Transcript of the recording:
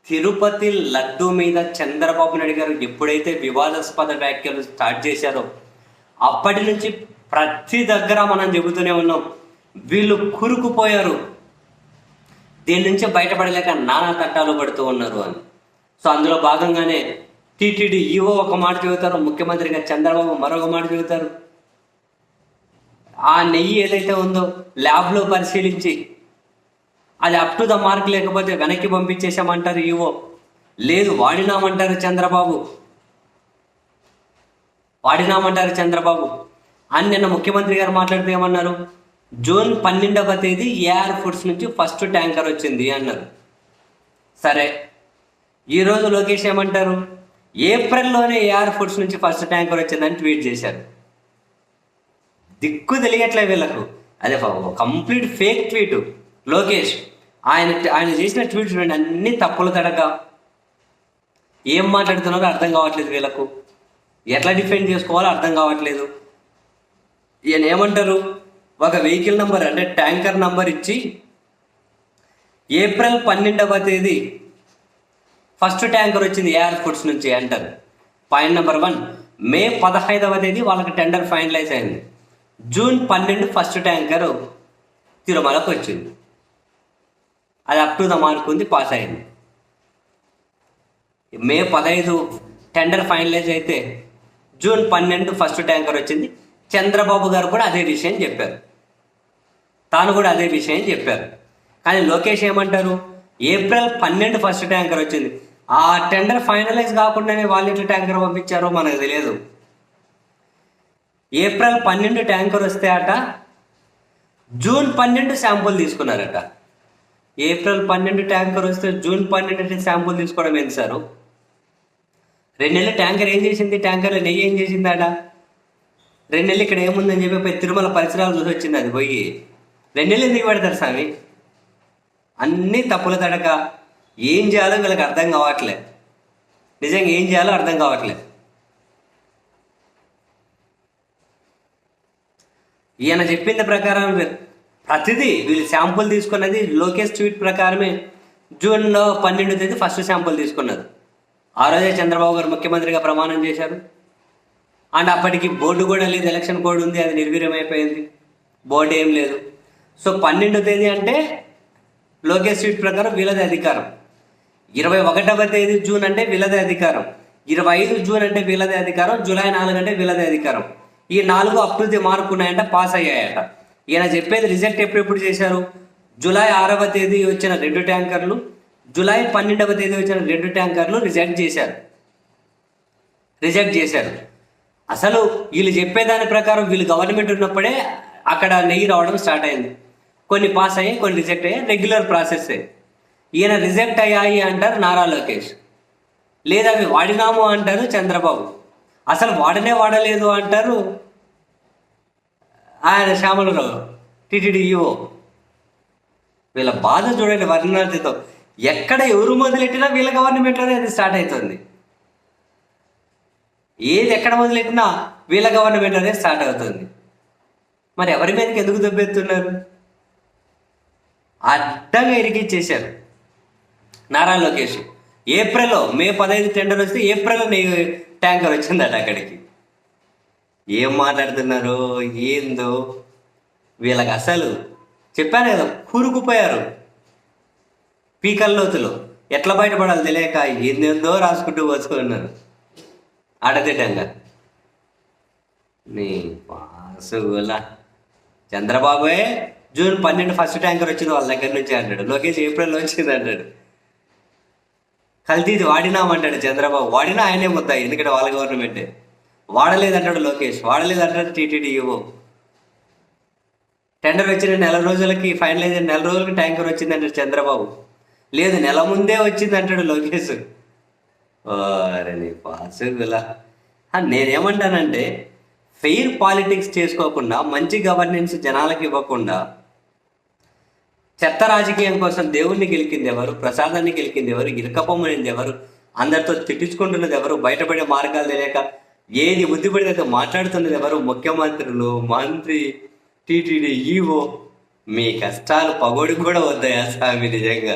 తిరుపతి లడ్డు మీద చంద్రబాబు నాయుడు గారు ఎప్పుడైతే వివాదాస్పద వ్యాఖ్యలు స్టార్ట్ చేశారో అప్పటి నుంచి ప్రతి దగ్గర మనం చెబుతూనే ఉన్నాం, వీళ్ళు కూరుకుపోయారు, దీని నుంచి బయటపడలేక నానా తట్టాలు పడుతూ ఉన్నారు అని. సో అందులో భాగంగానే టీటీడీ ఈవో ఒక మాట చెబుతారు, ముఖ్యమంత్రిగా చంద్రబాబు మరొక మాట చెబుతారు. ఆ నెయ్యి ఏదైతే ఉందో ల్యాబ్లో పరిశీలించి అది అప్ టు ద మార్క్ లేకపోతే వెనక్కి పంపించేసామంటారు ఈవో, లేదు వాడినామంటారు చంద్రబాబు అని నిన్న ముఖ్యమంత్రి గారు మాట్లాడితే ఏమన్నారు, జూన్ 12వ తేదీ ఏఆర్ ఫుడ్స్ నుంచి ఫస్ట్ ట్యాంకర్ వచ్చింది అన్నారు. సరే, ఈరోజు లోకేష్ ఏమంటారు, ఏప్రిల్లోనే ఏఆర్ ఫుడ్స్ నుంచి ఫస్ట్ ట్యాంకర్ వచ్చిందని ట్వీట్ చేశారు. దిక్కు తెలియట్లే వీళ్ళకు, అదే కంప్లీట్ ఫేక్ ట్వీట్. లోకేష్ ఆయన చేసిన ట్వీట్ చూడండి, అన్ని తప్పులు తడక, ఏం మాట్లాడుతున్నారో అర్థం కావట్లేదు వీళ్ళకు, ఎట్లా డిఫెండ్ చేసుకోవాలో అర్థం కావట్లేదు. ఈయన ఏమంటారు, ఒక వెహికల్ నంబర్ అంటే ట్యాంకర్ నంబర్ ఇచ్చి ఏప్రిల్ 12వ తేదీ ఫస్ట్ ట్యాంకర్ వచ్చింది ఏఆర్ ఫుడ్స్ నుంచి అంటారు. పాయింట్ నెంబర్ 1, మే 15వ తేదీ వాళ్ళకి టెండర్ ఫైనలైజ్ అయింది, జూన్ 12 ఫస్ట్ ట్యాంకర్ తిరుమలకు వచ్చింది, అది అప్ టు ద మార్క్ ఉంది, పాస్ అయింది. మే 15 టెండర్ ఫైనలైజ్ అయితే జూన్ 12 ఫస్ట్ ట్యాంకర్ వచ్చింది. చంద్రబాబు గారు కూడా అదే విషయం చెప్పారు, కానీ లోకేష్ ఏమంటారు, ఏప్రిల్ 12 ఫస్ట్ ట్యాంకర్ వచ్చింది. ఆ టెండర్ ఫైనలైజ్ కాకుండానే వాళ్ళు ఎట్లా ట్యాంకర్ పంపించారో మనకు తెలియదు. ఏప్రిల్ 12 ట్యాంకర్ వస్తే అట జూన్ 12 శాంపుల్ తీసుకున్నారట. ఏప్రిల్ 12 ట్యాంకర్ వస్తే జూన్ 12 శాంపుల్ తీసుకోవడం ఏంటి సారు? 2 నెలలు ట్యాంకర్ ఏం చేసింది, ట్యాంకర్లో నెయ్యి ఏం చేసింది ఆడ? 2 నెలలు ఇక్కడ ఏముందని చెప్పి పోయి తిరుమల పరిసరాలు చూసి వచ్చింది, అది పోయి 2 నెలలు ఎందుకు పెడతారు స్వామి? అన్నీ తప్పుల తడక, ఏం చేయాలో వీళ్ళకి అర్థం కావట్లే, నిజంగా ఏం చేయాలో అర్థం కావట్లే. ఈయన చెప్పింది ప్రకారం ప్రతిదీ వీళ్ళు శాంపుల్ తీసుకున్నది లోకేష్ ట్వీట్ ప్రకారమే జూన్ 12వ తేదీ ఫస్ట్ శాంపుల్ తీసుకున్నారు. ఆ రోజే చంద్రబాబు గారు ముఖ్యమంత్రిగా ప్రమాణం చేశారు. అండ్ అప్పటికి బోర్డు కూడా లేదు, ఎలక్షన్ కోడ్ ఉంది, అది నిర్వీర్యమైపోయింది, బోర్డు ఏం లేదు. సో 12వ తేదీ అంటే లోకేష్ ట్వీట్ ప్రకారం వీళ్ళది అధికారం, 21వ తేదీ జూన్ అంటే వీళ్ళదే అధికారం, 25 జూన్ అంటే వీళ్ళదే అధికారం, జూలై 4 అంటే వీళ్ళదే అధికారం. ఈ 4 అప్ టు ది మార్క్ ఉన్నాయంట, పాస్ అయ్యాయట. ఈయన చెప్పేది రిజెక్ట్ ఎప్పుడు చేశారు, జూలై 6వ తేదీ వచ్చిన 2 ట్యాంకర్లు, జూలై 12వ తేదీ వచ్చిన 2 ట్యాంకర్లు రిజెక్ట్ చేశారు. అసలు వీళ్ళు చెప్పేదాని ప్రకారం వీళ్ళు గవర్నమెంట్ ఉన్నప్పుడే అక్కడ నెయ్యి రావడం స్టార్ట్ అయింది. కొన్ని పాస్ అయ్యాయి, కొన్ని రిజెక్ట్ అయ్యాయి, రెగ్యులర్ ప్రాసెస్. ఈయన రిజెక్ట్ అయ్యాయి అంటారు నారా లోకేష్, లేదా అవి వాడినాము అంటారు చంద్రబాబు, అసలు వాడలేదు అంటారు ఆయన శ్యామలరావు టీటీడీ ఈవో. వీళ్ళ బాధ చూడండి వర్ణార్థితో, ఎక్కడ ఎవరు మొదలెట్టినా వీళ్ళ గవర్నమెంట్లోనే అది స్టార్ట్ అవుతుంది, ఏది ఎక్కడ మొదలెట్టినా వీళ్ళ గవర్నమెంట్లోనే స్టార్ట్ అవుతుంది. మరి ఎవరి మీదకి ఎందుకు దెబ్బెత్తున్నారు? అడ్డంగా ఇరికిచ్చేశారు నారా లోకేష్. ఏప్రిల్లో మే 15 టెండర్ వస్తే ఏప్రిల్లో ట్యాంకర్ వచ్చిందట అక్కడికి. ఏం మాట్లాడుతున్నారు ఏందో వీళ్ళకి, అసలు చెప్పాను కదా, కూరుకుపోయారు పీకల్లోతులో, ఎట్లా బయటపడాలి తెలియక ఏందో రాసుకుంటూ వచ్చుకున్నారు ఆడదిడ్డంగా. నీ పాసులా చంద్రబాబే జూన్ 12 ఫస్ట్ ట్యాంకర్ వచ్చింది వాళ్ళ దగ్గర నుంచి అంటాడు, లోకేష్ ఏప్రిల్లో వచ్చింది అంటాడు. కల్తీది వాడినామంటాడు చంద్రబాబు, వాడినా ఆయనే ముద్దాయి, ఎందుకంటే వాళ్ళ గవర్నమెంటే. వాడలేదంటాడు లోకేష్, వాడలేదంటాడు టీటీడీ ఈవో. టెండర్ వచ్చిన 4 రోజులకి ఫైనలైజ్ అయిన 4 రోజులకి ట్యాంకర్ వచ్చిందంటాడు చంద్రబాబు, లేదు నెల ముందే వచ్చింది అంటాడు లోకేష్. అరే నీ పాసులా. నేనేమంటానంటే, ఫెయిర్ పాలిటిక్స్ చేసుకోకుండా, మంచి గవర్నెన్స్ జనాలకి ఇవ్వకుండా, చెత్త రాజకీయం కోసం దేవుణ్ణి గెలికింది ఎవరు, ప్రసాదాన్ని గెలికింది ఎవరు, ఇరకపోమనింది ఎవరు, అందరితో తిట్టించుకుంటున్నది ఎవరు, బయటపడే మార్గాలు తెలియక ఏది బుద్ధి పడితే మాట్లాడుతున్నది ఎవరు, ముఖ్యమంత్రులు, మంత్రి, టీటీడీ ఈవో. మీ కష్టాలు పగోడికి కూడా వద్దాయా స్వామి నిజంగా.